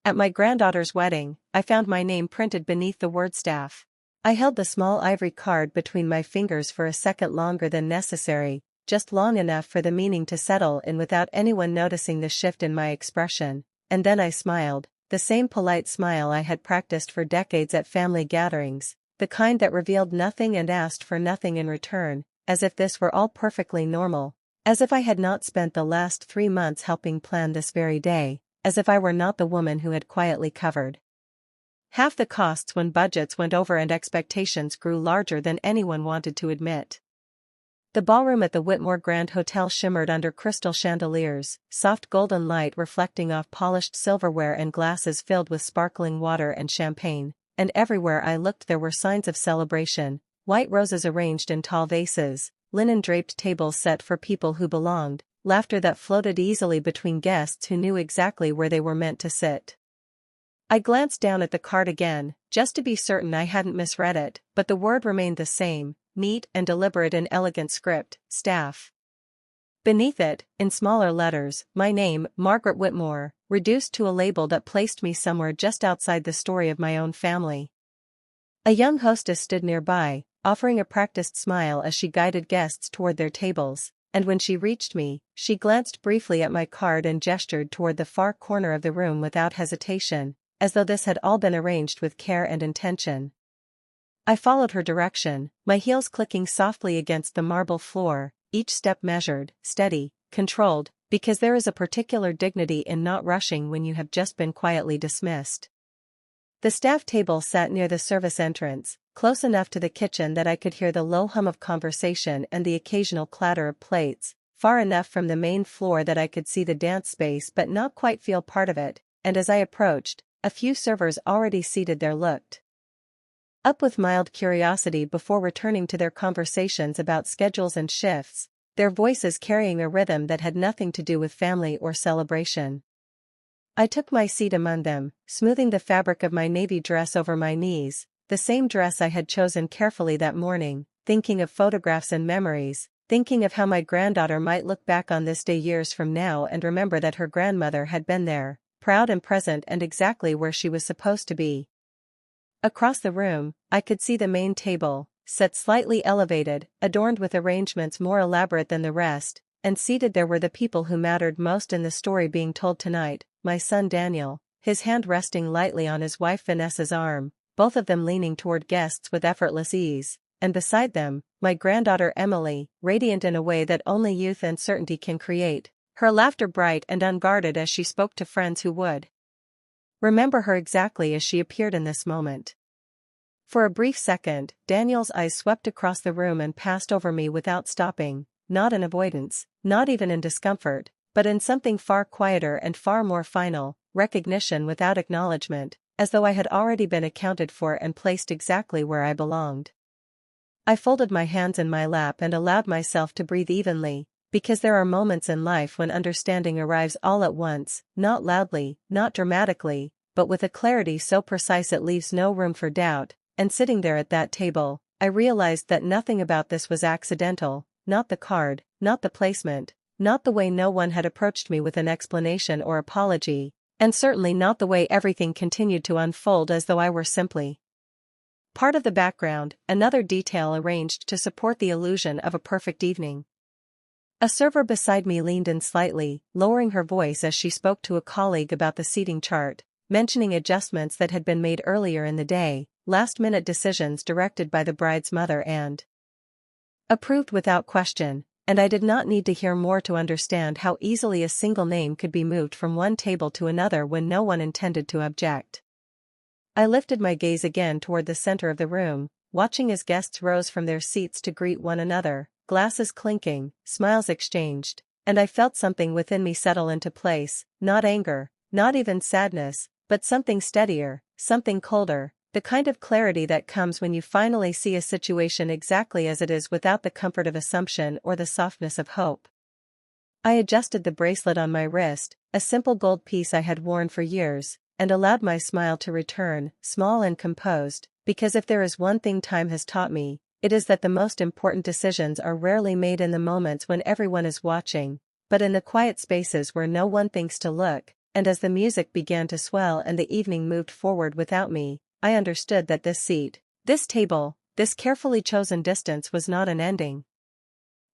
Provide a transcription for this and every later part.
At my granddaughter's wedding, I found my name printed beneath the word staff. I held the small ivory card between my fingers for a second longer than necessary, just long enough for the meaning to settle in without anyone noticing the shift in my expression, and then I smiled, the same polite smile I had practiced for decades at family gatherings, the kind that revealed nothing and asked for nothing in return, as if this were all perfectly normal, as if I had not spent the last 3 months helping plan this very day, as if I were not the woman who had quietly covered half the costs when budgets went over and expectations grew larger than anyone wanted to admit. The ballroom at the Whitmore Grand Hotel shimmered under crystal chandeliers, soft golden light reflecting off polished silverware and glasses filled with sparkling water and champagne, and everywhere I looked there were signs of celebration, white roses arranged in tall vases, linen-draped tables set for people who belonged, laughter that floated easily between guests who knew exactly where they were meant to sit. I glanced down at the card again, just to be certain I hadn't misread it, but the word remained the same, neat and deliberate in elegant script, staff. Beneath it, in smaller letters, my name, Margaret Whitmore, reduced to a label that placed me somewhere just outside the story of my own family. A young hostess stood nearby, offering a practiced smile as she guided guests toward their tables, and when she reached me, she glanced briefly at my card and gestured toward the far corner of the room without hesitation, as though this had all been arranged with care and intention. I followed her direction, my heels clicking softly against the marble floor, each step measured, steady, controlled, because there is a particular dignity in not rushing when you have just been quietly dismissed. The staff table sat near the service entrance, close enough to the kitchen that I could hear the low hum of conversation and the occasional clatter of plates, far enough from the main floor that I could see the dance space but not quite feel part of it, and as I approached, a few servers already seated there looked up with mild curiosity before returning to their conversations about schedules and shifts, their voices carrying a rhythm that had nothing to do with family or celebration. I took my seat among them, smoothing the fabric of my navy dress over my knees, the same dress I had chosen carefully that morning, thinking of photographs and memories, thinking of how my granddaughter might look back on this day years from now and remember that her grandmother had been there, proud and present and exactly where she was supposed to be. Across the room, I could see the main table, set slightly elevated, adorned with arrangements more elaborate than the rest, and seated there were the people who mattered most in the story being told tonight, my son Daniel, his hand resting lightly on his wife Vanessa's arm, both of them leaning toward guests with effortless ease, and beside them, my granddaughter Emily, radiant in a way that only youth and certainty can create, her laughter bright and unguarded as she spoke to friends who would remember her exactly as she appeared in this moment. For a brief second, Daniel's eyes swept across the room and passed over me without stopping, not in avoidance, not even in discomfort, but in something far quieter and far more final, recognition without acknowledgement, as though I had already been accounted for and placed exactly where I belonged. I folded my hands in my lap and allowed myself to breathe evenly, because there are moments in life when understanding arrives all at once, not loudly, not dramatically, but with a clarity so precise it leaves no room for doubt, and sitting there at that table, I realized that nothing about this was accidental, not the card, not the placement, not the way no one had approached me with an explanation or apology, and certainly not the way everything continued to unfold as though I were simply part of the background, another detail arranged to support the illusion of a perfect evening. A server beside me leaned in slightly, lowering her voice as she spoke to a colleague about the seating chart, mentioning adjustments that had been made earlier in the day, last-minute decisions directed by the bride's mother and approved without question, and I did not need to hear more to understand how easily a single name could be moved from one table to another when no one intended to object. I lifted my gaze again toward the center of the room, watching as guests rose from their seats to greet one another, glasses clinking, smiles exchanged, and I felt something within me settle into place, not anger, not even sadness, but something steadier, something colder, the kind of clarity that comes when you finally see a situation exactly as it is without the comfort of assumption or the softness of hope. I adjusted the bracelet on my wrist, a simple gold piece I had worn for years, and allowed my smile to return, small and composed, because if there is one thing time has taught me, it is that the most important decisions are rarely made in the moments when everyone is watching, but in the quiet spaces where no one thinks to look, and as the music began to swell and the evening moved forward without me, I understood that this seat, this table, this carefully chosen distance was not an ending,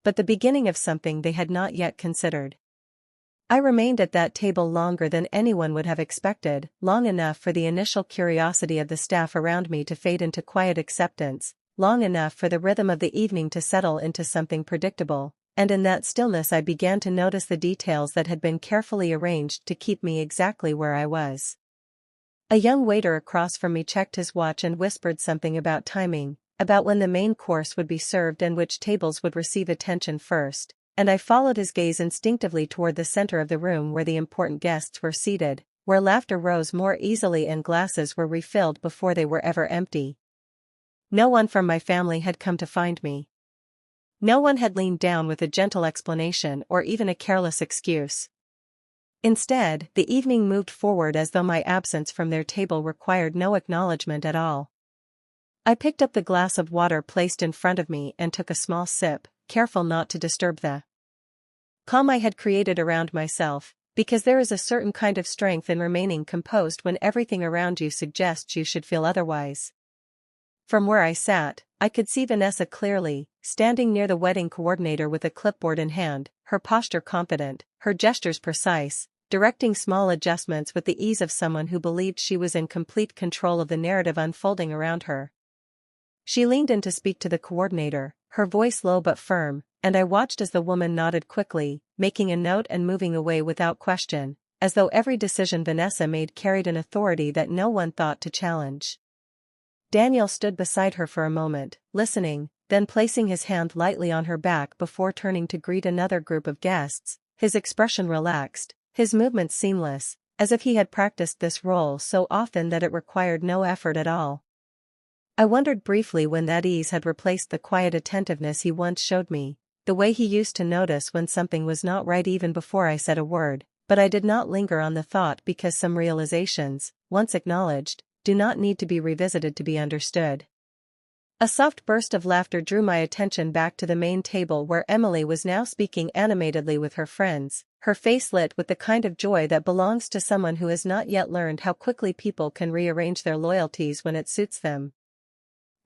but the beginning of something they had not yet considered. I remained at that table longer than anyone would have expected, long enough for the initial curiosity of the staff around me to fade into quiet acceptance, long enough for the rhythm of the evening to settle into something predictable, and in that stillness I began to notice the details that had been carefully arranged to keep me exactly where I was. A young waiter across from me checked his watch and whispered something about timing, about when the main course would be served and which tables would receive attention first, and I followed his gaze instinctively toward the center of the room where the important guests were seated, where laughter rose more easily and glasses were refilled before they were ever empty. No one from my family had come to find me. No one had leaned down with a gentle explanation or even a careless excuse. Instead, the evening moved forward as though my absence from their table required no acknowledgement at all. I picked up the glass of water placed in front of me and took a small sip, careful not to disturb the calm I had created around myself, because there is a certain kind of strength in remaining composed when everything around you suggests you should feel otherwise. From where I sat, I could see Vanessa clearly, standing near the wedding coordinator with a clipboard in hand, her posture confident, her gestures precise, directing small adjustments with the ease of someone who believed she was in complete control of the narrative unfolding around her. She leaned in to speak to the coordinator, her voice low but firm, and I watched as the woman nodded quickly, making a note and moving away without question, as though every decision Vanessa made carried an authority that no one thought to challenge. Daniel stood beside her for a moment, listening, then placing his hand lightly on her back before turning to greet another group of guests, his expression relaxed, his movements seamless, as if he had practiced this role so often that it required no effort at all. I wondered briefly when that ease had replaced the quiet attentiveness he once showed me, the way he used to notice when something was not right even before I said a word, but I did not linger on the thought because some realizations, once acknowledged, do not need to be revisited to be understood. A soft burst of laughter drew my attention back to the main table where Emily was now speaking animatedly with her friends, her face lit with the kind of joy that belongs to someone who has not yet learned how quickly people can rearrange their loyalties when it suits them.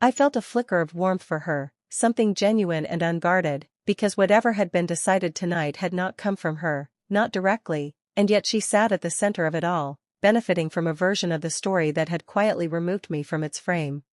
I felt a flicker of warmth for her, something genuine and unguarded, because whatever had been decided tonight had not come from her, not directly, and yet she sat at the center of it all, benefiting from a version of the story that had quietly removed me from its frame.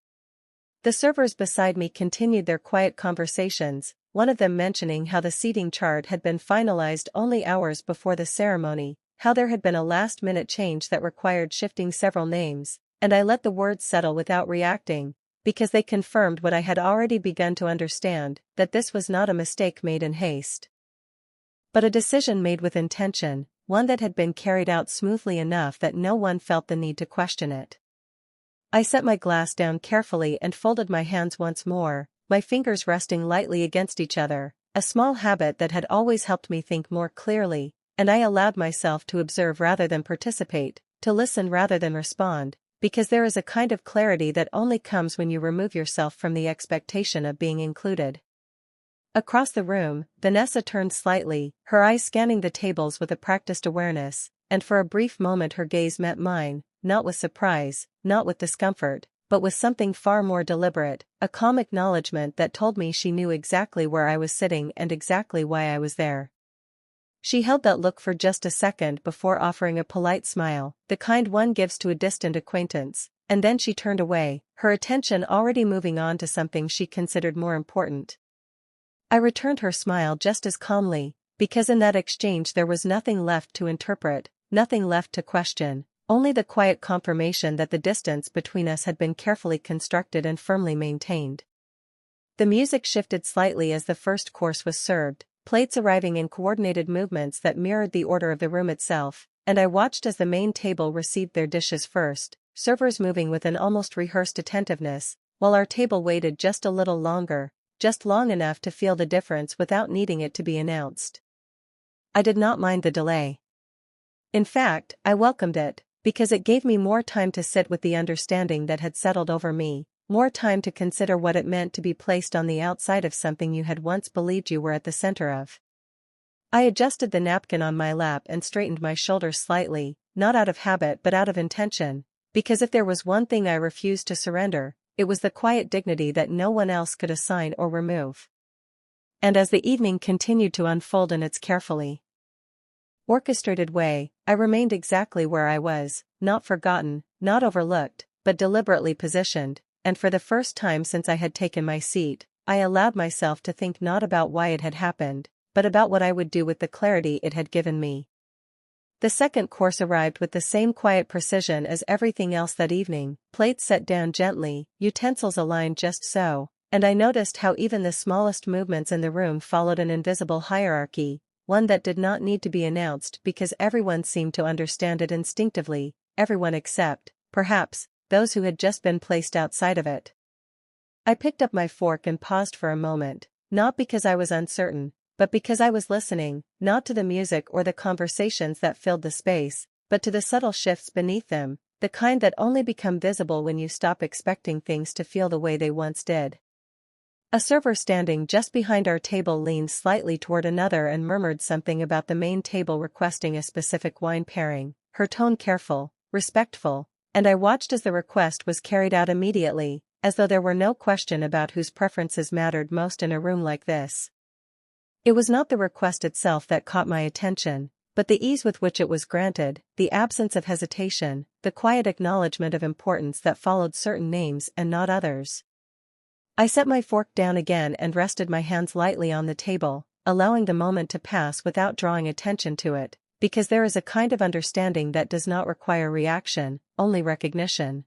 The servers beside me continued their quiet conversations, one of them mentioning how the seating chart had been finalized only hours before the ceremony, how there had been a last-minute change that required shifting several names, and I let the words settle without reacting, because they confirmed what I had already begun to understand, that this was not a mistake made in haste, but a decision made with intention, one that had been carried out smoothly enough that no one felt the need to question it. I set my glass down carefully and folded my hands once more, my fingers resting lightly against each other, a small habit that had always helped me think more clearly, and I allowed myself to observe rather than participate, to listen rather than respond, because there is a kind of clarity that only comes when you remove yourself from the expectation of being included. Across the room, Vanessa turned slightly, her eyes scanning the tables with a practiced awareness, and for a brief moment her gaze met mine, not with surprise, not with discomfort, but with something far more deliberate, a calm acknowledgement that told me she knew exactly where I was sitting and exactly why I was there. She held that look for just a second before offering a polite smile, the kind one gives to a distant acquaintance, and then she turned away, her attention already moving on to something she considered more important. I returned her smile just as calmly, because in that exchange there was nothing left to interpret, nothing left to question, only the quiet confirmation that the distance between us had been carefully constructed and firmly maintained. The music shifted slightly as the first course was served, plates arriving in coordinated movements that mirrored the order of the room itself, and I watched as the main table received their dishes first, servers moving with an almost rehearsed attentiveness, while our table waited just a little longer, just long enough to feel the difference without needing it to be announced. I did not mind the delay. In fact, I welcomed it, because it gave me more time to sit with the understanding that had settled over me, more time to consider what it meant to be placed on the outside of something you had once believed you were at the center of. I adjusted the napkin on my lap and straightened my shoulders slightly, not out of habit but out of intention, because if there was one thing I refused to surrender, it was the quiet dignity that no one else could assign or remove. And as the evening continued to unfold in its carefully orchestrated way, I remained exactly where I was, not forgotten, not overlooked, but deliberately positioned, and for the first time since I had taken my seat, I allowed myself to think not about why it had happened, but about what I would do with the clarity it had given me. The second course arrived with the same quiet precision as everything else that evening, plates set down gently, utensils aligned just so, and I noticed how even the smallest movements in the room followed an invisible hierarchy, one that did not need to be announced because everyone seemed to understand it instinctively, everyone except, perhaps, those who had just been placed outside of it. I picked up my fork and paused for a moment, not because I was uncertain, but because I was listening, not to the music or the conversations that filled the space, but to the subtle shifts beneath them, the kind that only become visible when you stop expecting things to feel the way they once did. A server standing just behind our table leaned slightly toward another and murmured something about the main table requesting a specific wine pairing, her tone careful, respectful, and I watched as the request was carried out immediately, as though there were no question about whose preferences mattered most in a room like this. It was not the request itself that caught my attention, but the ease with which it was granted, the absence of hesitation, the quiet acknowledgement of importance that followed certain names and not others. I set my fork down again and rested my hands lightly on the table, allowing the moment to pass without drawing attention to it, because there is a kind of understanding that does not require reaction, only recognition.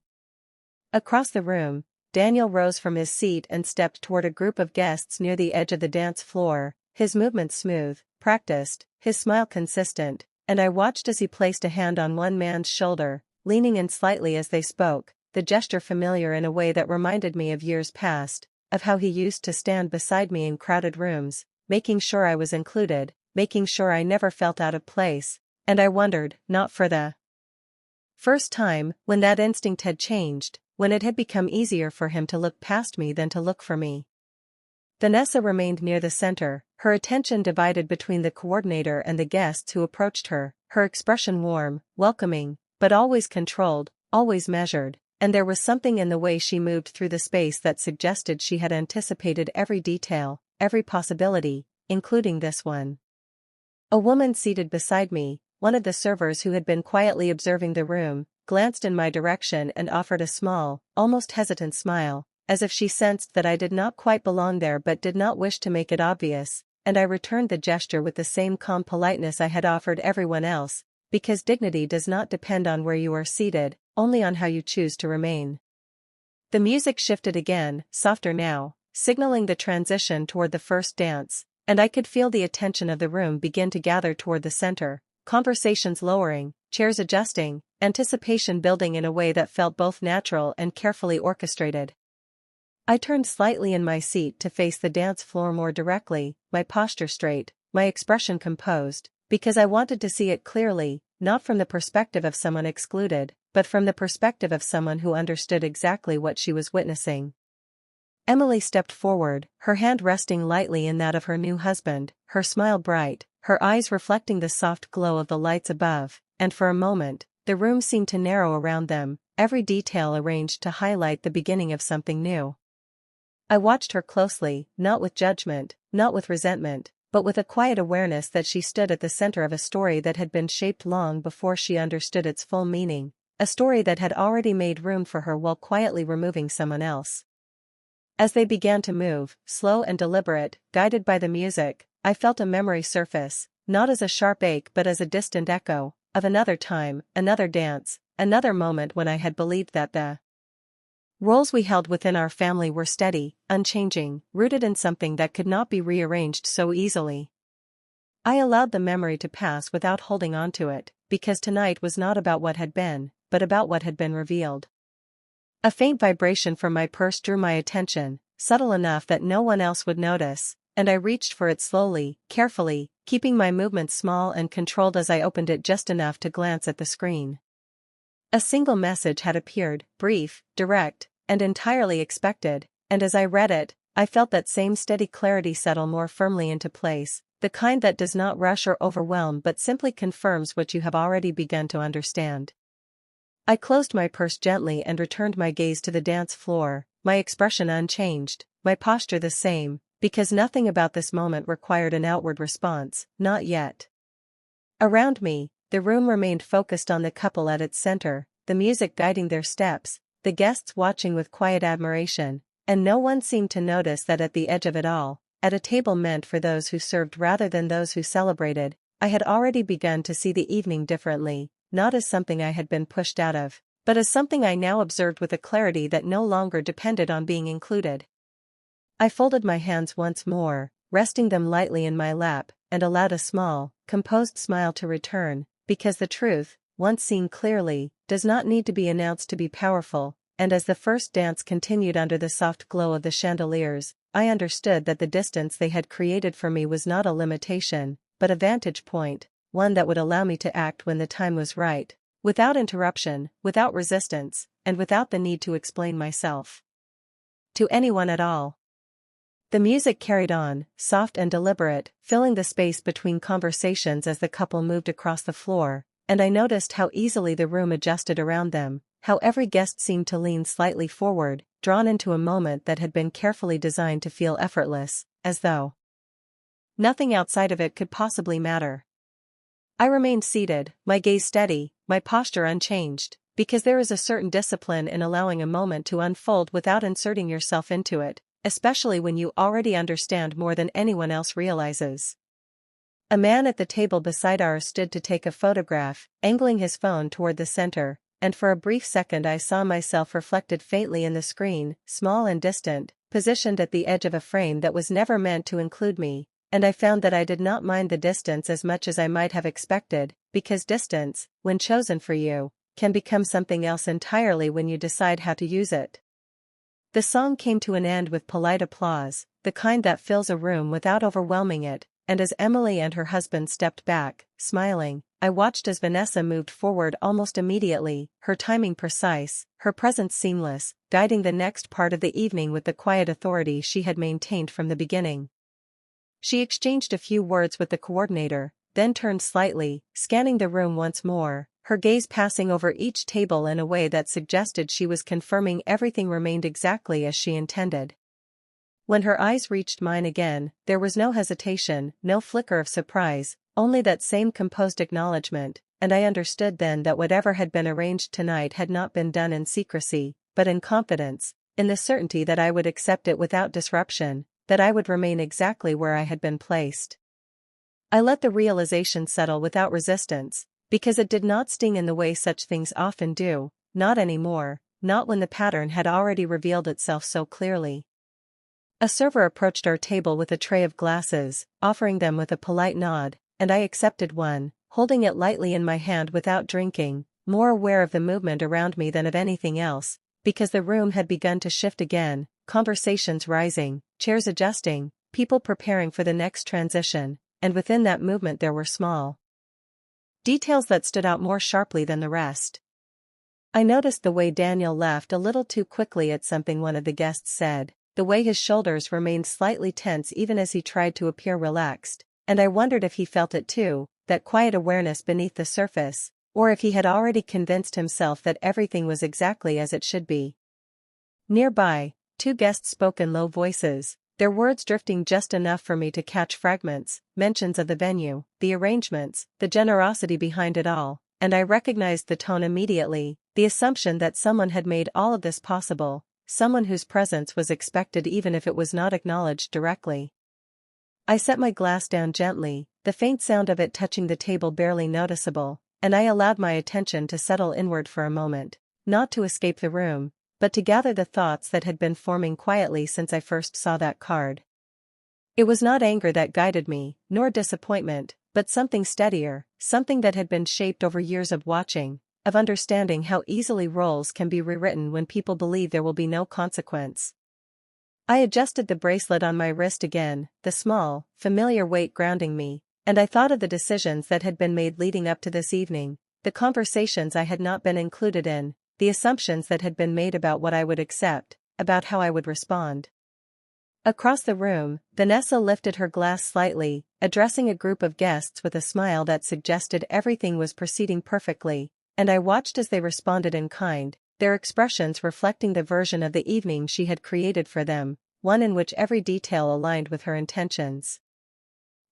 Across the room, Daniel rose from his seat and stepped toward a group of guests near the edge of the dance floor, his movements smooth, practiced, his smile consistent, and I watched as he placed a hand on one man's shoulder, leaning in slightly as they spoke, the gesture familiar in a way that reminded me of years past, of how he used to stand beside me in crowded rooms, making sure I was included, making sure I never felt out of place, and I wondered, not for the first time, when that instinct had changed, when it had become easier for him to look past me than to look for me. Vanessa remained near the center, her attention divided between the coordinator and the guests who approached her, her expression warm, welcoming, but always controlled, always measured, and there was something in the way she moved through the space that suggested she had anticipated every detail, every possibility, including this one. A woman seated beside me, one of the servers who had been quietly observing the room, glanced in my direction and offered a small, almost hesitant smile, as if she sensed that I did not quite belong there but did not wish to make it obvious, and I returned the gesture with the same calm politeness I had offered everyone else, because dignity does not depend on where you are seated, only on how you choose to remain. The music shifted again, softer now, signaling the transition toward the first dance, and I could feel the attention of the room begin to gather toward the center, conversations lowering, chairs adjusting, anticipation building in a way that felt both natural and carefully orchestrated. I turned slightly in my seat to face the dance floor more directly, my posture straight, my expression composed, because I wanted to see it clearly, not from the perspective of someone excluded, but from the perspective of someone who understood exactly what she was witnessing. Emily stepped forward, her hand resting lightly in that of her new husband, her smile bright, her eyes reflecting the soft glow of the lights above, and for a moment, the room seemed to narrow around them, every detail arranged to highlight the beginning of something new. I watched her closely, not with judgment, not with resentment, but with a quiet awareness that she stood at the center of a story that had been shaped long before she understood its full meaning, a story that had already made room for her while quietly removing someone else. As they began to move, slow and deliberate, guided by the music, I felt a memory surface, not as a sharp ache but as a distant echo, of another time, another dance, another moment when I had believed that the roles we held within our family were steady, unchanging, rooted in something that could not be rearranged so easily. I allowed the memory to pass without holding on to it, because tonight was not about what had been, but about what had been revealed. A faint vibration from my purse drew my attention, subtle enough that no one else would notice, and I reached for it slowly, carefully, keeping my movements small and controlled as I opened it just enough to glance at the screen. A single message had appeared, brief, direct, and entirely expected, and as I read it, I felt that same steady clarity settle more firmly into place, the kind that does not rush or overwhelm but simply confirms what you have already begun to understand. I closed my purse gently and returned my gaze to the dance floor, my expression unchanged, my posture the same, because nothing about this moment required an outward response, not yet. Around me, the room remained focused on the couple at its center, the music guiding their steps, the guests watching with quiet admiration, and no one seemed to notice that at the edge of it all, at a table meant for those who served rather than those who celebrated, I had already begun to see the evening differently, not as something I had been pushed out of, but as something I now observed with a clarity that no longer depended on being included. I folded my hands once more, resting them lightly in my lap, and allowed a small, composed smile to return, because the truth, once seen clearly, does not need to be announced to be powerful, and as the first dance continued under the soft glow of the chandeliers, I understood that the distance they had created for me was not a limitation, but a vantage point, one that would allow me to act when the time was right, without interruption, without resistance, and without the need to explain myself to anyone at all. The music carried on, soft and deliberate, filling the space between conversations as the couple moved across the floor, and I noticed how easily the room adjusted around them, how every guest seemed to lean slightly forward, drawn into a moment that had been carefully designed to feel effortless, as though nothing outside of it could possibly matter. I remained seated, my gaze steady, my posture unchanged, because there is a certain discipline in allowing a moment to unfold without inserting yourself into it, especially when you already understand more than anyone else realizes. A man at the table beside ours stood to take a photograph, angling his phone toward the center, and for a brief second I saw myself reflected faintly in the screen, small and distant, positioned at the edge of a frame that was never meant to include me, and I found that I did not mind the distance as much as I might have expected, because distance, when chosen for you, can become something else entirely when you decide how to use it. The song came to an end with polite applause, the kind that fills a room without overwhelming it, and as Emily and her husband stepped back, smiling, I watched as Vanessa moved forward almost immediately, her timing precise, her presence seamless, guiding the next part of the evening with the quiet authority she had maintained from the beginning. She exchanged a few words with the coordinator, then turned slightly, scanning the room once more, her gaze passing over each table in a way that suggested she was confirming everything remained exactly as she intended. When her eyes reached mine again, there was no hesitation, no flicker of surprise, only that same composed acknowledgement, and I understood then that whatever had been arranged tonight had not been done in secrecy, but in confidence, in the certainty that I would accept it without disruption, that I would remain exactly where I had been placed. I let the realization settle without resistance, because it did not sting in the way such things often do, not anymore, not when the pattern had already revealed itself so clearly. A server approached our table with a tray of glasses, offering them with a polite nod, and I accepted one, holding it lightly in my hand without drinking, more aware of the movement around me than of anything else, because the room had begun to shift again, conversations rising, chairs adjusting, people preparing for the next transition, and within that movement there were small details that stood out more sharply than the rest. I noticed the way Daniel laughed a little too quickly at something one of the guests said, the way his shoulders remained slightly tense even as he tried to appear relaxed, and I wondered if he felt it too, that quiet awareness beneath the surface, or if he had already convinced himself that everything was exactly as it should be. Nearby, two guests spoke in low voices, their words drifting just enough for me to catch fragments, mentions of the venue, the arrangements, the generosity behind it all, and I recognized the tone immediately, the assumption that someone had made all of this possible, someone whose presence was expected even if it was not acknowledged directly. I set my glass down gently, the faint sound of it touching the table barely noticeable, and I allowed my attention to settle inward for a moment, not to escape the room, but to gather the thoughts that had been forming quietly since I first saw that card. It was not anger that guided me, nor disappointment, but something steadier, something that had been shaped over years of watching, of understanding how easily roles can be rewritten when people believe there will be no consequence. I adjusted the bracelet on my wrist again, the small, familiar weight grounding me, and I thought of the decisions that had been made leading up to this evening, the conversations I had not been included in, the assumptions that had been made about what I would accept, about how I would respond. Across the room, Vanessa lifted her glass slightly, addressing a group of guests with a smile that suggested everything was proceeding perfectly, and I watched as they responded in kind, their expressions reflecting the version of the evening she had created for them, one in which every detail aligned with her intentions.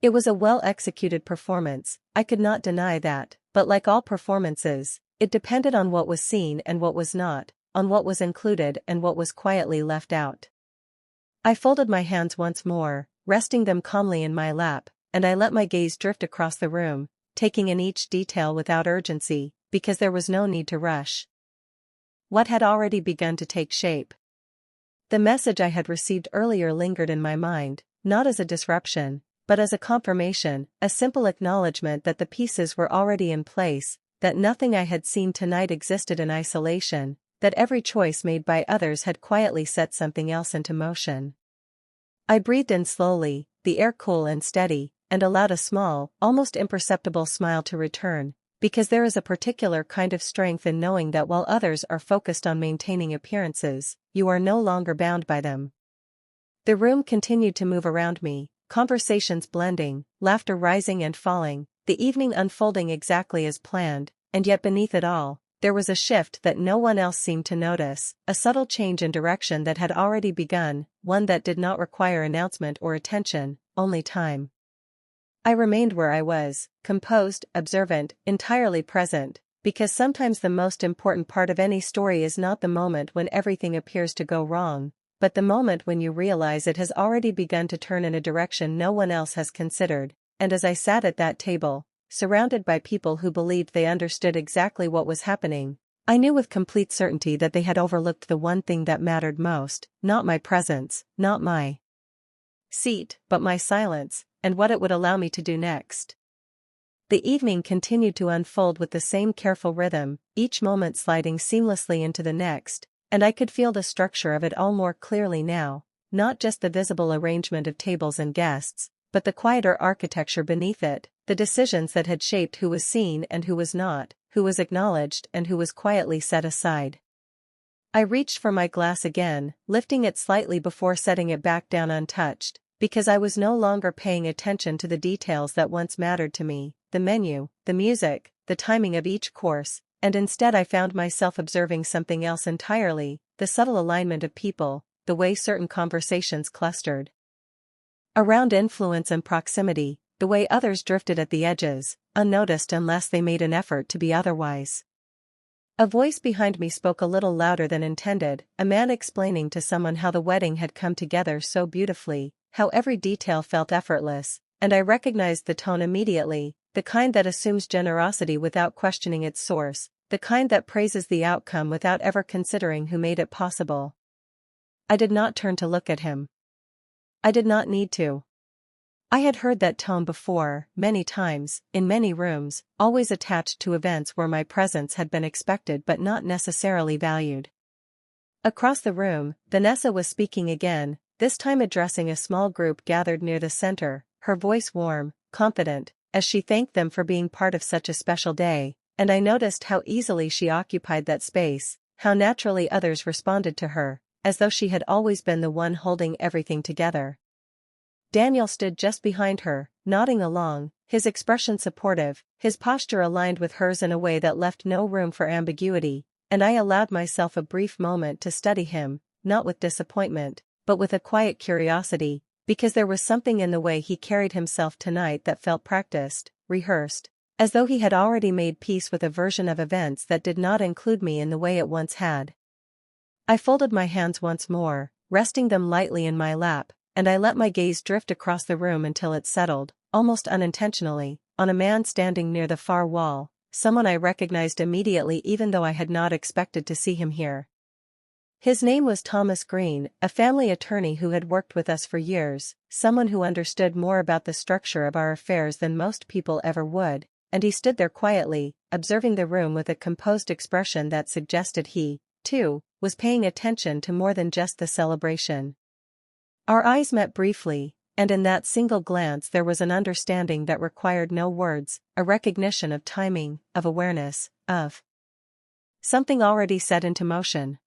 It was a well-executed performance, I could not deny that, but like all performances, it depended on what was seen and what was not, on what was included and what was quietly left out. I folded my hands once more, resting them calmly in my lap, and I let my gaze drift across the room, taking in each detail without urgency, because there was no need to rush. What had already begun to take shape? The message I had received earlier lingered in my mind, not as a disruption, but as a confirmation, a simple acknowledgement that the pieces were already in place, that nothing I had seen tonight existed in isolation, that every choice made by others had quietly set something else into motion. I breathed in slowly, the air cool and steady, and allowed a small, almost imperceptible smile to return, because there is a particular kind of strength in knowing that while others are focused on maintaining appearances, you are no longer bound by them. The room continued to move around me, conversations blending, laughter rising and falling, the evening unfolding exactly as planned, and yet beneath it all, there was a shift that no one else seemed to notice, a subtle change in direction that had already begun, one that did not require announcement or attention, only time. I remained where I was, composed, observant, entirely present, because sometimes the most important part of any story is not the moment when everything appears to go wrong, but the moment when you realize it has already begun to turn in a direction no one else has considered. And as I sat at that table, surrounded by people who believed they understood exactly what was happening, I knew with complete certainty that they had overlooked the one thing that mattered most, not my presence, not my seat, but my silence, and what it would allow me to do next. The evening continued to unfold with the same careful rhythm, each moment sliding seamlessly into the next, and I could feel the structure of it all more clearly now, not just the visible arrangement of tables and guests, but the quieter architecture beneath it, the decisions that had shaped who was seen and who was not, who was acknowledged and who was quietly set aside. I reached for my glass again, lifting it slightly before setting it back down untouched, because I was no longer paying attention to the details that once mattered to me, the menu, the music, the timing of each course, and instead I found myself observing something else entirely, the subtle alignment of people, the way certain conversations clustered around influence and proximity, the way others drifted at the edges, unnoticed unless they made an effort to be otherwise. A voice behind me spoke a little louder than intended, a man explaining to someone how the wedding had come together so beautifully, how every detail felt effortless, and I recognized the tone immediately, the kind that assumes generosity without questioning its source, the kind that praises the outcome without ever considering who made it possible. I did not turn to look at him. I did not need to. I had heard that tone before, many times, in many rooms, always attached to events where my presence had been expected but not necessarily valued. Across the room, Vanessa was speaking again, this time addressing a small group gathered near the center, her voice warm, confident, as she thanked them for being part of such a special day, and I noticed how easily she occupied that space, how naturally others responded to her, as though she had always been the one holding everything together. Daniel stood just behind her, nodding along, his expression supportive, his posture aligned with hers in a way that left no room for ambiguity, and I allowed myself a brief moment to study him, not with disappointment, but with a quiet curiosity, because there was something in the way he carried himself tonight that felt practiced, rehearsed, as though he had already made peace with a version of events that did not include me in the way it once had. I folded my hands once more, resting them lightly in my lap, and I let my gaze drift across the room until it settled, almost unintentionally, on a man standing near the far wall, someone I recognized immediately even though I had not expected to see him here. His name was Thomas Green, a family attorney who had worked with us for years, someone who understood more about the structure of our affairs than most people ever would, and he stood there quietly, observing the room with a composed expression that suggested he, too, was paying attention to more than just the celebration. Our eyes met briefly, and in that single glance there was an understanding that required no words, a recognition of timing, of awareness, of something already set into motion.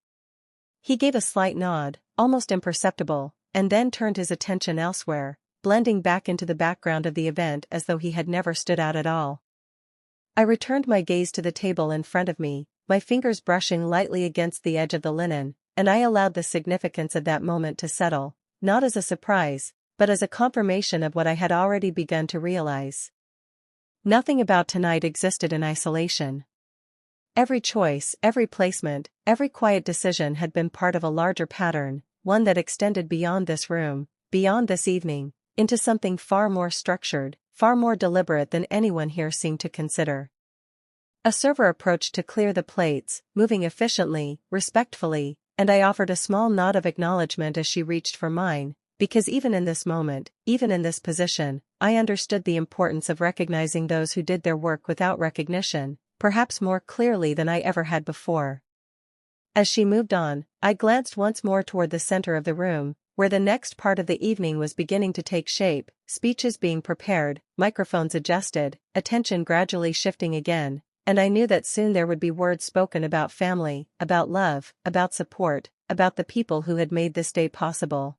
He gave a slight nod, almost imperceptible, and then turned his attention elsewhere, blending back into the background of the event as though he had never stood out at all. I returned my gaze to the table in front of me, my fingers brushing lightly against the edge of the linen, and I allowed the significance of that moment to settle, not as a surprise, but as a confirmation of what I had already begun to realize. Nothing about tonight existed in isolation. Every choice, every placement, every quiet decision had been part of a larger pattern, one that extended beyond this room, beyond this evening, into something far more structured, far more deliberate than anyone here seemed to consider. A server approached to clear the plates, moving efficiently, respectfully, and I offered a small nod of acknowledgement as she reached for mine, because even in this moment, even in this position, I understood the importance of recognizing those who did their work without recognition, perhaps more clearly than I ever had before. As she moved on, I glanced once more toward the center of the room, where the next part of the evening was beginning to take shape, speeches being prepared, microphones adjusted, attention gradually shifting again, and I knew that soon there would be words spoken about family, about love, about support, about the people who had made this day possible.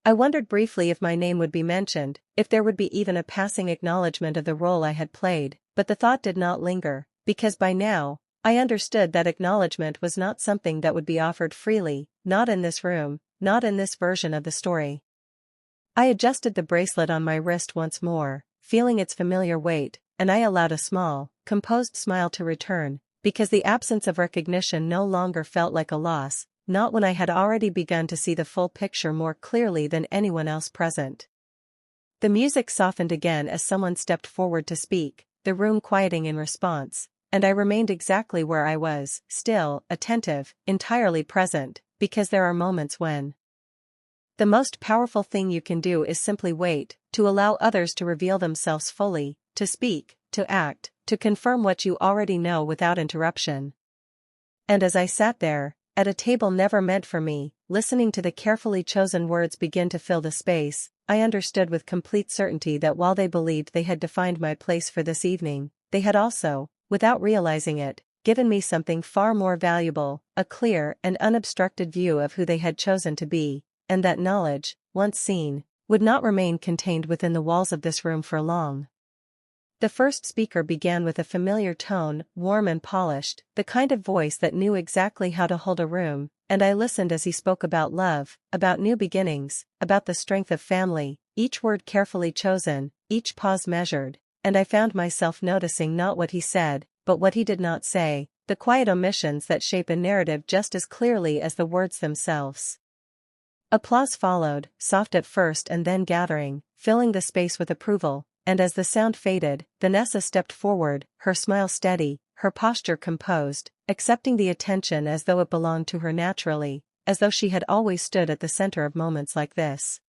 I wondered briefly if my name would be mentioned, if there would be even a passing acknowledgement of the role I had played, but the thought did not linger, because by now, I understood that acknowledgement was not something that would be offered freely, not in this room, not in this version of the story. I adjusted the bracelet on my wrist once more, feeling its familiar weight, and I allowed a small, composed smile to return, because the absence of recognition no longer felt like a loss, not when I had already begun to see the full picture more clearly than anyone else present. The music softened again as someone stepped forward to speak, the room quieting in response, and I remained exactly where I was, still, attentive, entirely present, because there are moments when the most powerful thing you can do is simply wait, to allow others to reveal themselves fully, to speak, to act, to confirm what you already know without interruption. And as I sat there, at a table never meant for me, listening to the carefully chosen words begin to fill the space, I understood with complete certainty that while they believed they had defined my place for this evening, they had also, without realizing it, given me something far more valuable, a clear and unobstructed view of who they had chosen to be, and that knowledge, once seen, would not remain contained within the walls of this room for long. The first speaker began with a familiar tone, warm and polished, the kind of voice that knew exactly how to hold a room, and I listened as he spoke about love, about new beginnings, about the strength of family, each word carefully chosen, each pause measured, and I found myself noticing not what he said, but what he did not say, the quiet omissions that shape a narrative just as clearly as the words themselves. Applause followed, soft at first and then gathering, filling the space with approval. And as the sound faded, Vanessa stepped forward, her smile steady, her posture composed, accepting the attention as though it belonged to her naturally, as though she had always stood at the center of moments like this.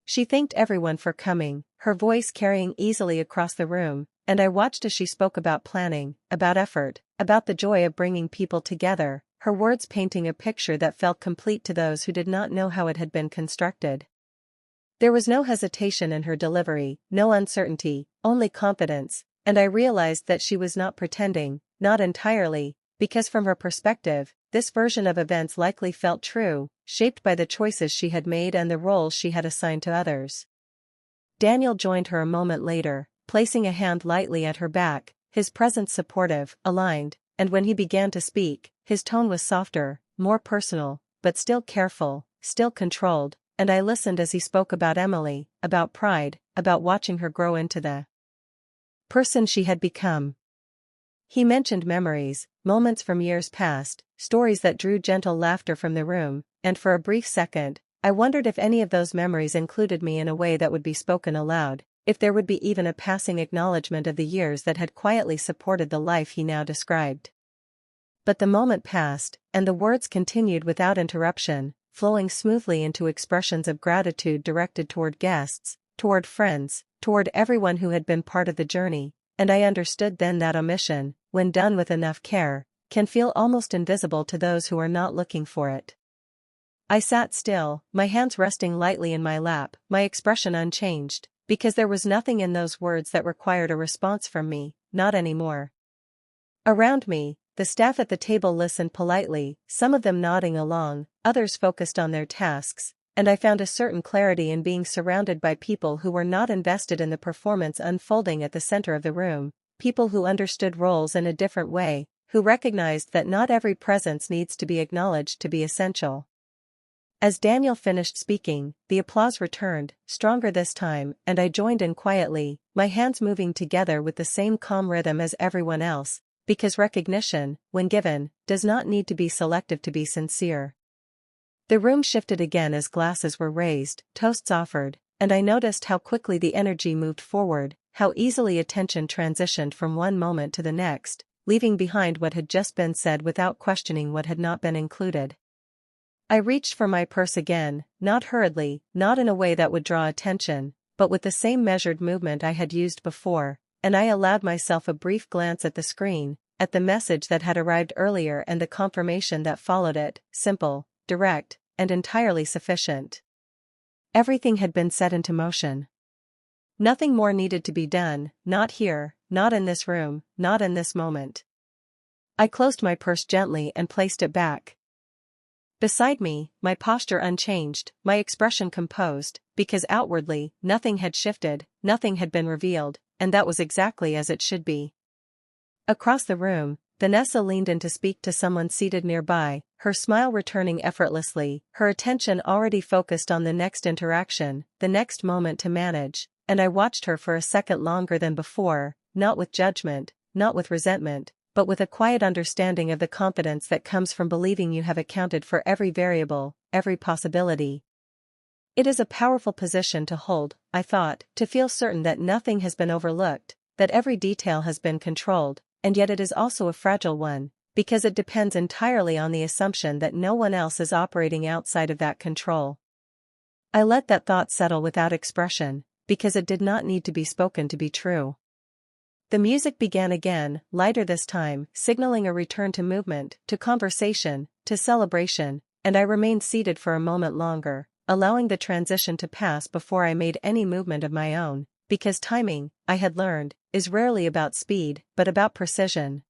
She thanked everyone for coming, her voice carrying easily across the room, and I watched as she spoke about planning, about effort, about the joy of bringing people together, her words painting a picture that felt complete to those who did not know how it had been constructed. There was no hesitation in her delivery, no uncertainty, only confidence, and I realized that she was not pretending, not entirely, because from her perspective, this version of events likely felt true, shaped by the choices she had made and the roles she had assigned to others. Daniel joined her a moment later, placing a hand lightly at her back, his presence supportive, aligned, and when he began to speak, his tone was softer, more personal, but still careful, still controlled. And I listened as he spoke about Emily, about pride, about watching her grow into the person she had become. He mentioned memories, moments from years past, stories that drew gentle laughter from the room, and for a brief second, I wondered if any of those memories included me in a way that would be spoken aloud, if there would be even a passing acknowledgement of the years that had quietly supported the life he now described. But the moment passed, and the words continued without interruption, flowing smoothly into expressions of gratitude directed toward guests, toward friends, toward everyone who had been part of the journey, and I understood then that omission, when done with enough care, can feel almost invisible to those who are not looking for it. I sat still, my hands resting lightly in my lap, my expression unchanged, because there was nothing in those words that required a response from me, not anymore. Around me, the staff at the table listened politely, some of them nodding along, others focused on their tasks, and I found a certain clarity in being surrounded by people who were not invested in the performance unfolding at the center of the room, people who understood roles in a different way, who recognized that not every presence needs to be acknowledged to be essential. As Daniel finished speaking, the applause returned, stronger this time, and I joined in quietly, my hands moving together with the same calm rhythm as everyone else, because recognition, when given, does not need to be selective to be sincere. The room shifted again as glasses were raised, toasts offered, and I noticed how quickly the energy moved forward, how easily attention transitioned from one moment to the next, leaving behind what had just been said without questioning what had not been included. I reached for my purse again, not hurriedly, not in a way that would draw attention, but with the same measured movement I had used before, and I allowed myself a brief glance at the screen, at the message that had arrived earlier and the confirmation that followed it, simple, direct, and entirely sufficient. Everything had been set into motion. Nothing more needed to be done, not here, not in this room, not in this moment. I closed my purse gently and placed it back beside me, my posture unchanged, my expression composed, because outwardly, nothing had shifted, nothing had been revealed, and that was exactly as it should be. Across the room, Vanessa leaned in to speak to someone seated nearby, her smile returning effortlessly, her attention already focused on the next interaction, the next moment to manage, and I watched her for a second longer than before, not with judgment, not with resentment, but with a quiet understanding of the confidence that comes from believing you have accounted for every variable, every possibility. It is a powerful position to hold, I thought, to feel certain that nothing has been overlooked, that every detail has been controlled, and yet it is also a fragile one, because it depends entirely on the assumption that no one else is operating outside of that control. I let that thought settle without expression, because it did not need to be spoken to be true. The music began again, lighter this time, signaling a return to movement, to conversation, to celebration, and I remained seated for a moment longer, allowing the transition to pass before I made any movement of my own, because timing, I had learned, is rarely about speed, but about precision.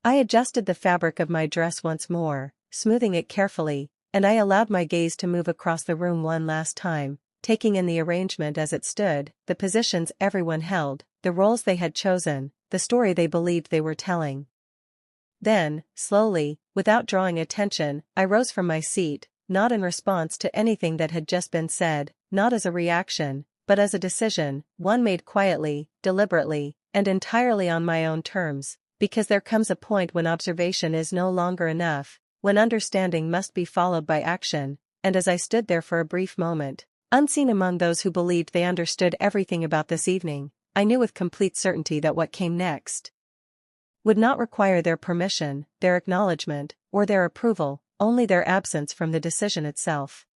I adjusted the fabric of my dress once more, smoothing it carefully, and I allowed my gaze to move across the room one last time, taking in the arrangement as it stood, the positions everyone held, the roles they had chosen, the story they believed they were telling. Then, slowly, without drawing attention, I rose from my seat, not in response to anything that had just been said, not as a reaction, but as a decision, one made quietly, deliberately, and entirely on my own terms, because there comes a point when observation is no longer enough, when understanding must be followed by action, and as I stood there for a brief moment, unseen among those who believed they understood everything about this evening, I knew with complete certainty that what came next would not require their permission, their acknowledgement, or their approval, only their absence from the decision itself.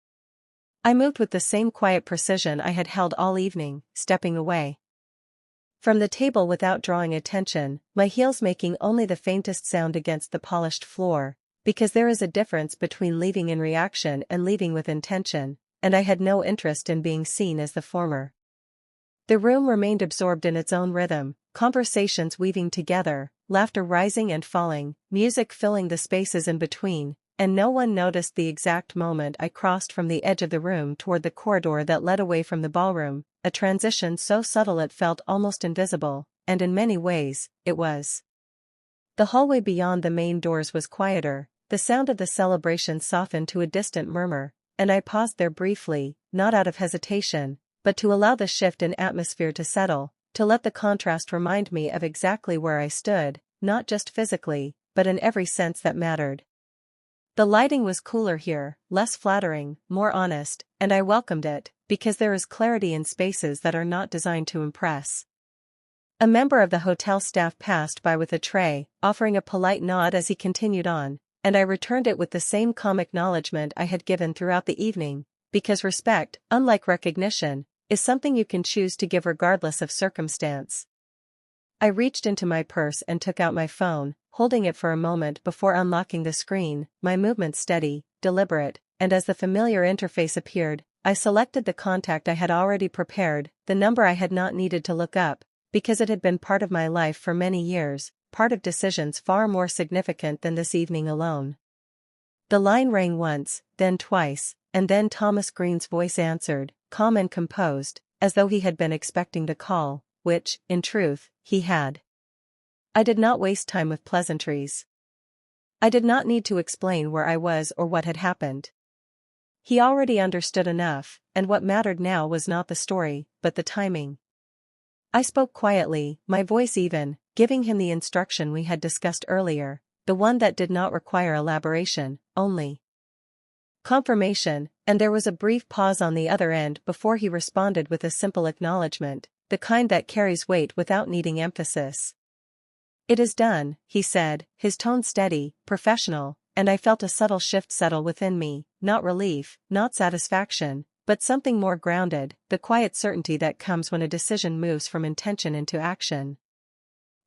I moved with the same quiet precision I had held all evening, stepping away from the table without drawing attention, my heels making only the faintest sound against the polished floor, because there is a difference between leaving in reaction and leaving with intention, and I had no interest in being seen as the former. The room remained absorbed in its own rhythm, conversations weaving together, laughter rising and falling, music filling the spaces in between, and no one noticed the exact moment I crossed from the edge of the room toward the corridor that led away from the ballroom, a transition so subtle it felt almost invisible, and in many ways, it was. The hallway beyond the main doors was quieter, the sound of the celebration softened to a distant murmur, and I paused there briefly, not out of hesitation, but to allow the shift in atmosphere to settle, to let the contrast remind me of exactly where I stood, not just physically, but in every sense that mattered. The lighting was cooler here, less flattering, more honest, and I welcomed it, because there is clarity in spaces that are not designed to impress. A member of the hotel staff passed by with a tray, offering a polite nod as he continued on, and I returned it with the same calm acknowledgement I had given throughout the evening, because respect, unlike recognition, is something you can choose to give regardless of circumstance. I reached into my purse and took out my phone, holding it for a moment before unlocking the screen, my movements steady, deliberate, and as the familiar interface appeared, I selected the contact I had already prepared, the number I had not needed to look up, because it had been part of my life for many years, part of decisions far more significant than this evening alone. The line rang once, then twice, and then Thomas Green's voice answered, calm and composed, as though he had been expecting the call, which, in truth, he had. I did not waste time with pleasantries. I did not need to explain where I was or what had happened. He already understood enough, and what mattered now was not the story, but the timing. I spoke quietly, my voice even, giving him the instruction we had discussed earlier, the one that did not require elaboration, only confirmation, and there was a brief pause on the other end before he responded with a simple acknowledgement, the kind that carries weight without needing emphasis. It is done, he said, his tone steady, professional, and I felt a subtle shift settle within me, not relief, not satisfaction, but something more grounded, the quiet certainty that comes when a decision moves from intention into action.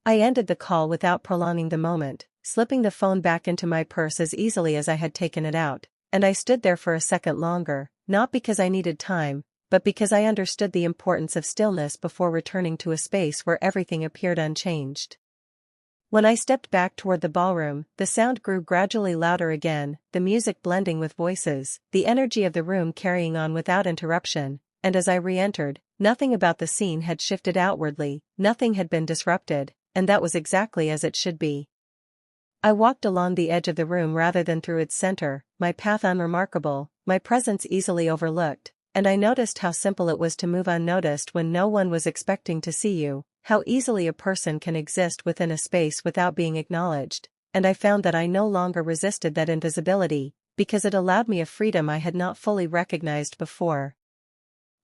I ended the call without prolonging the moment, slipping the phone back into my purse as easily as I had taken it out, and I stood there for a second longer, not because I needed time, but because I understood the importance of stillness before returning to a space where everything appeared unchanged. When I stepped back toward the ballroom, the sound grew gradually louder again, the music blending with voices, the energy of the room carrying on without interruption, and as I re-entered, nothing about the scene had shifted outwardly, nothing had been disrupted, and that was exactly as it should be. I walked along the edge of the room rather than through its center, my path unremarkable, my presence easily overlooked, and I noticed how simple it was to move unnoticed when no one was expecting to see you, how easily a person can exist within a space without being acknowledged, and I found that I no longer resisted that invisibility, because it allowed me a freedom I had not fully recognized before.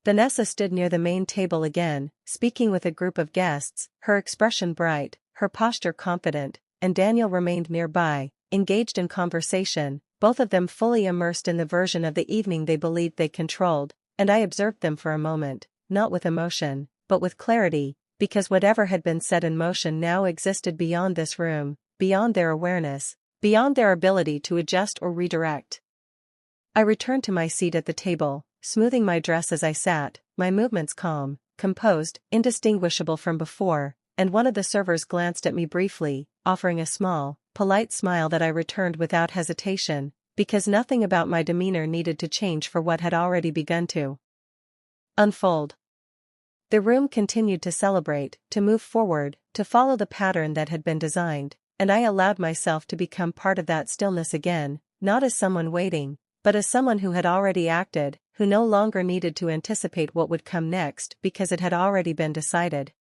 Vanessa stood near the main table again, speaking with a group of guests, her expression bright, her posture confident, and Daniel remained nearby, engaged in conversation, both of them fully immersed in the version of the evening they believed they controlled, and I observed them for a moment, not with emotion, but with clarity, because whatever had been set in motion now existed beyond this room, beyond their awareness, beyond their ability to adjust or redirect. I returned to my seat at the table, smoothing my dress as I sat, my movements calm, composed, indistinguishable from before, and one of the servers glanced at me briefly, offering a small, polite smile that I returned without hesitation, because nothing about my demeanor needed to change for what had already begun to unfold. The room continued to celebrate, to move forward, to follow the pattern that had been designed, and I allowed myself to become part of that stillness again, not as someone waiting, but as someone who had already acted, who no longer needed to anticipate what would come next because it had already been decided.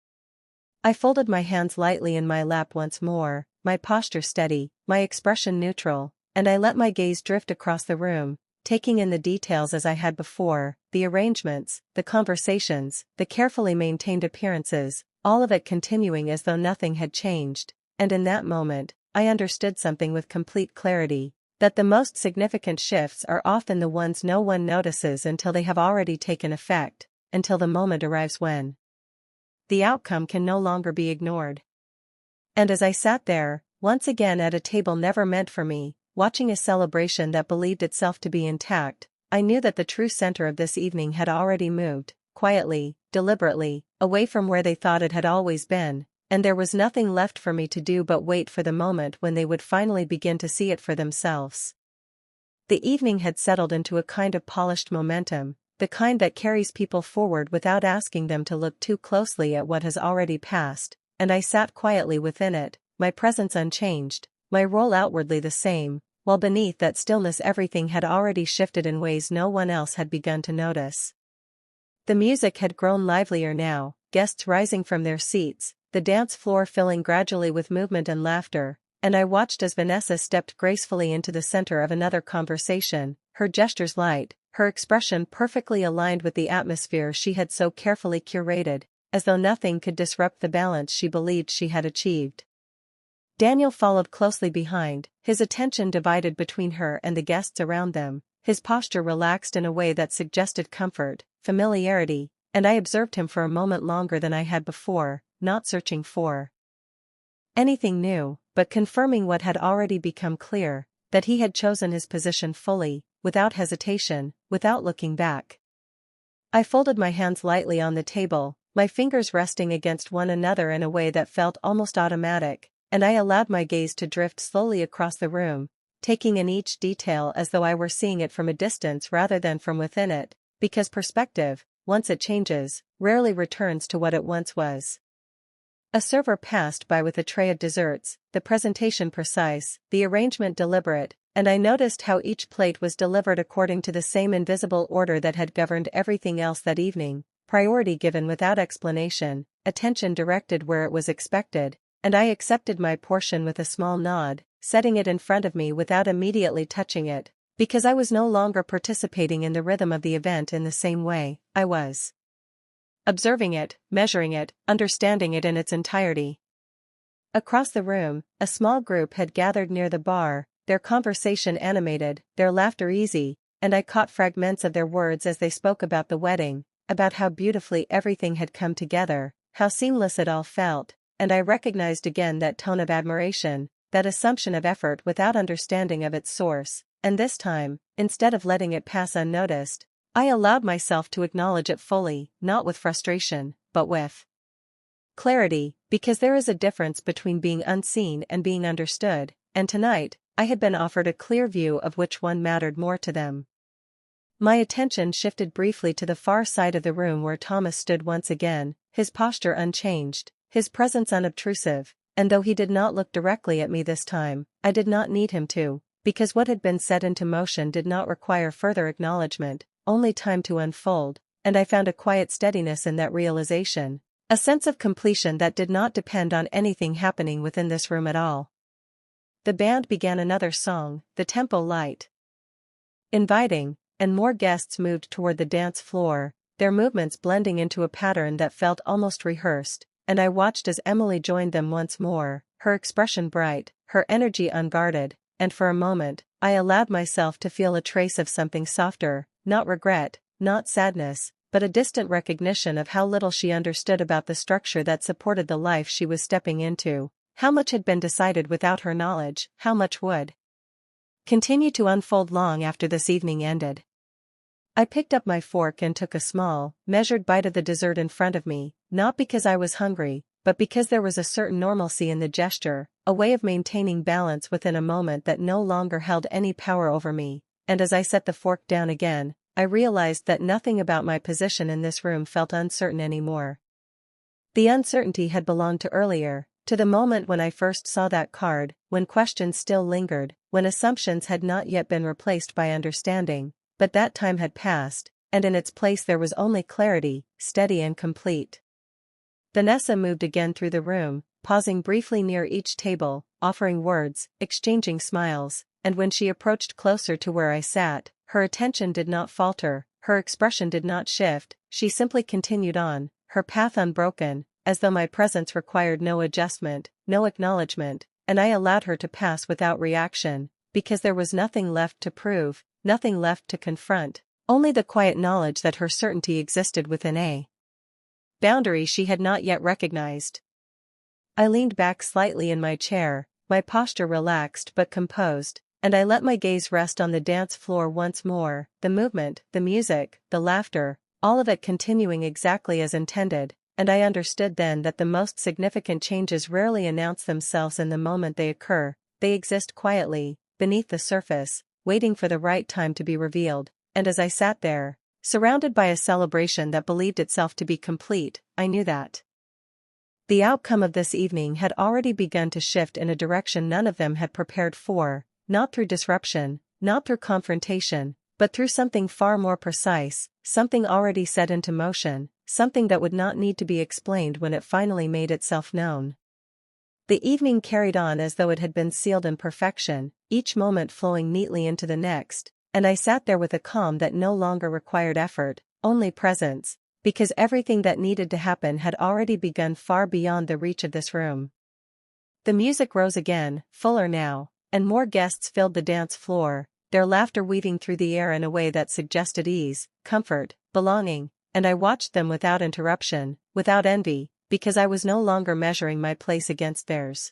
I folded my hands lightly in my lap once more, my posture steady, my expression neutral, and I let my gaze drift across the room, taking in the details as I had before, the arrangements, the conversations, the carefully maintained appearances, all of it continuing as though nothing had changed, and in that moment, I understood something with complete clarity, that the most significant shifts are often the ones no one notices until they have already taken effect, until the moment arrives when the outcome can no longer be ignored. And as I sat there, once again at a table never meant for me, watching a celebration that believed itself to be intact, I knew that the true center of this evening had already moved, quietly, deliberately, away from where they thought it had always been, and there was nothing left for me to do but wait for the moment when they would finally begin to see it for themselves. The evening had settled into a kind of polished momentum, the kind that carries people forward without asking them to look too closely at what has already passed, and I sat quietly within it, my presence unchanged, my role outwardly the same, while beneath that stillness everything had already shifted in ways no one else had begun to notice. The music had grown livelier now, guests rising from their seats, the dance floor filling gradually with movement and laughter, and I watched as Vanessa stepped gracefully into the center of another conversation, her gestures light, her expression perfectly aligned with the atmosphere she had so carefully curated, as though nothing could disrupt the balance she believed she had achieved. Daniel followed closely behind, his attention divided between her and the guests around them, his posture relaxed in a way that suggested comfort, familiarity, and I observed him for a moment longer than I had before, not searching for anything new, but confirming what had already become clear, that he had chosen his position fully, without hesitation, without looking back. I folded my hands lightly on the table, my fingers resting against one another in a way that felt almost automatic, and I allowed my gaze to drift slowly across the room, taking in each detail as though I were seeing it from a distance rather than from within it, because perspective, once it changes, rarely returns to what it once was. A server passed by with a tray of desserts, the presentation precise, the arrangement deliberate, and I noticed how each plate was delivered according to the same invisible order that had governed everything else that evening, priority given without explanation, attention directed where it was expected, and I accepted my portion with a small nod, setting it in front of me without immediately touching it, because I was no longer participating in the rhythm of the event in the same way. I was observing it, measuring it, understanding it in its entirety. Across the room, a small group had gathered near the bar, their conversation animated, their laughter easy, and I caught fragments of their words as they spoke about the wedding, about how beautifully everything had come together, how seamless it all felt, and I recognized again that tone of admiration, that assumption of effort without understanding of its source, and this time, instead of letting it pass unnoticed, I allowed myself to acknowledge it fully, not with frustration, but with clarity, because there is a difference between being unseen and being understood, and tonight, I had been offered a clear view of which one mattered more to them. My attention shifted briefly to the far side of the room where Thomas stood once again, his posture unchanged, his presence unobtrusive, and though he did not look directly at me this time, I did not need him to, because what had been set into motion did not require further acknowledgement, only time to unfold, and I found a quiet steadiness in that realization, a sense of completion that did not depend on anything happening within this room at all. The band began another song, the tempo light, inviting, and more guests moved toward the dance floor, their movements blending into a pattern that felt almost rehearsed, and I watched as Emily joined them once more, her expression bright, her energy unguarded, and for a moment, I allowed myself to feel a trace of something softer, not regret, not sadness, but a distant recognition of how little she understood about the structure that supported the life she was stepping into, how much had been decided without her knowledge, how much would continue to unfold long after this evening ended. I picked up my fork and took a small, measured bite of the dessert in front of me, not because I was hungry, but because there was a certain normalcy in the gesture, a way of maintaining balance within a moment that no longer held any power over me, and as I set the fork down again, I realized that nothing about my position in this room felt uncertain anymore. The uncertainty had belonged to earlier, to the moment when I first saw that card, when questions still lingered, when assumptions had not yet been replaced by understanding, but that time had passed, and in its place there was only clarity, steady and complete. Vanessa moved again through the room, pausing briefly near each table, offering words, exchanging smiles, and when she approached closer to where I sat, her attention did not falter, her expression did not shift, she simply continued on, her path unbroken, as though my presence required no adjustment, no acknowledgement, and I allowed her to pass without reaction, because there was nothing left to prove, nothing left to confront, only the quiet knowledge that her certainty existed within a boundary she had not yet recognized. I leaned back slightly in my chair, my posture relaxed but composed, and I let my gaze rest on the dance floor once more, the movement, the music, the laughter, all of it continuing exactly as intended, and I understood then that the most significant changes rarely announce themselves in the moment they occur, they exist quietly, beneath the surface, waiting for the right time to be revealed, and as I sat there, surrounded by a celebration that believed itself to be complete, I knew that the outcome of this evening had already begun to shift in a direction none of them had prepared for, not through disruption, not through confrontation, but through something far more precise, something already set into motion, something that would not need to be explained when it finally made itself known. The evening carried on as though it had been sealed in perfection, each moment flowing neatly into the next, and I sat there with a calm that no longer required effort, only presence, because everything that needed to happen had already begun far beyond the reach of this room. The music rose again, fuller now, and more guests filled the dance floor, their laughter weaving through the air in a way that suggested ease, comfort, belonging, and I watched them without interruption, without envy, because I was no longer measuring my place against theirs.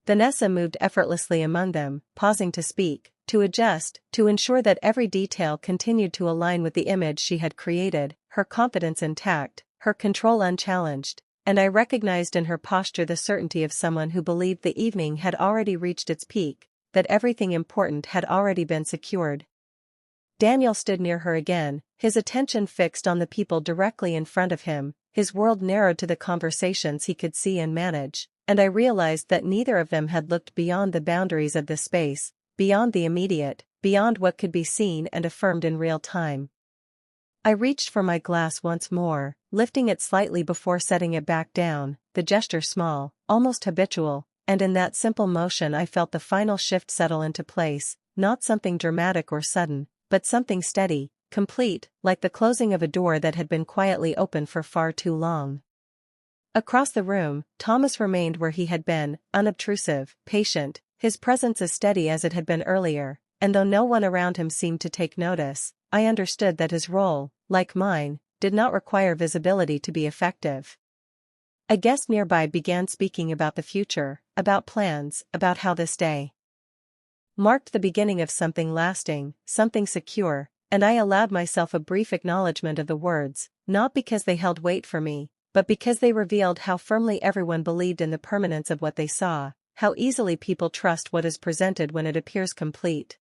Vanessa moved effortlessly among them, pausing to speak, to adjust, to ensure that every detail continued to align with the image she had created, her confidence intact, her control unchallenged, and I recognized in her posture the certainty of someone who believed the evening had already reached its peak, that everything important had already been secured. Daniel stood near her again, his attention fixed on the people directly in front of him, his world narrowed to the conversations he could see and manage, and I realized that neither of them had looked beyond the boundaries of the space, beyond the immediate, beyond what could be seen and affirmed in real time. I reached for my glass once more, lifting it slightly before setting it back down, the gesture small, almost habitual, and in that simple motion I felt the final shift settle into place, not something dramatic or sudden, but something steady, complete, like the closing of a door that had been quietly open for far too long. Across the room, Thomas remained where he had been, unobtrusive, patient, his presence as steady as it had been earlier, and though no one around him seemed to take notice, I understood that his role, like mine, did not require visibility to be effective. A guest nearby began speaking about the future, about plans, about how this day marked the beginning of something lasting, something secure, and I allowed myself a brief acknowledgement of the words, not because they held weight for me, but because they revealed how firmly everyone believed in the permanence of what they saw, how easily people trust what is presented when it appears complete.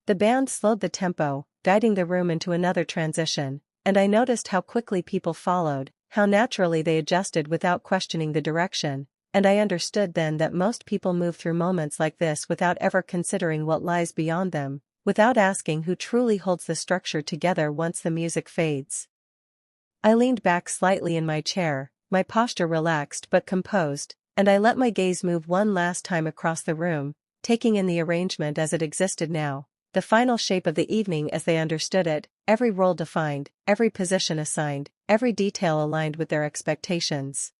The band slowed the tempo, guiding the room into another transition, and I noticed how quickly people followed, how naturally they adjusted without questioning the direction, and I understood then that most people move through moments like this without ever considering what lies beyond them, without asking who truly holds the structure together once the music fades. I leaned back slightly in my chair, my posture relaxed but composed, and I let my gaze move one last time across the room, taking in the arrangement as it existed now, the final shape of the evening as they understood it, every role defined, every position assigned, every detail aligned with their expectations.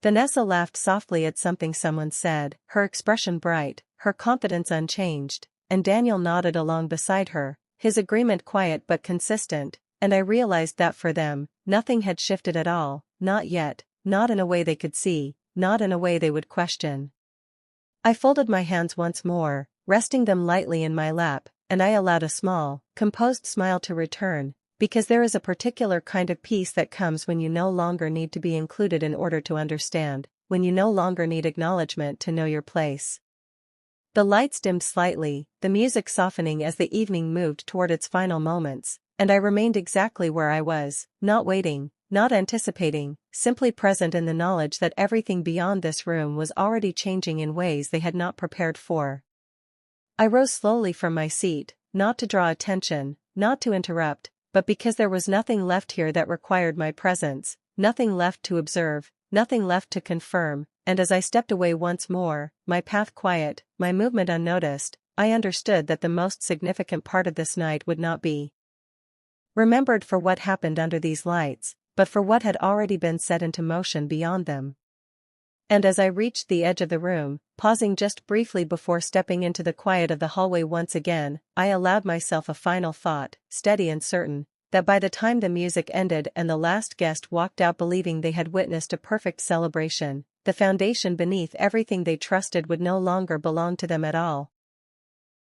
Vanessa laughed softly at something someone said, her expression bright, her confidence unchanged, and Daniel nodded along beside her, his agreement quiet but consistent, and I realized that for them, nothing had shifted at all, not yet, not in a way they could see, not in a way they would question. I folded my hands once more, resting them lightly in my lap, and I allowed a small, composed smile to return, because there is a particular kind of peace that comes when you no longer need to be included in order to understand, when you no longer need acknowledgement to know your place. The lights dimmed slightly, the music softening as the evening moved toward its final moments, and I remained exactly where I was, not waiting, not anticipating, simply present in the knowledge that everything beyond this room was already changing in ways they had not prepared for. I rose slowly from my seat, not to draw attention, not to interrupt, but because there was nothing left here that required my presence, nothing left to observe, nothing left to confirm, and as I stepped away once more, my path quiet, my movement unnoticed, I understood that the most significant part of this night would not be remembered for what happened under these lights, but for what had already been set into motion beyond them. And as I reached the edge of the room, pausing just briefly before stepping into the quiet of the hallway once again, I allowed myself a final thought, steady and certain, that by the time the music ended and the last guest walked out believing they had witnessed a perfect celebration, the foundation beneath everything they trusted would no longer belong to them at all,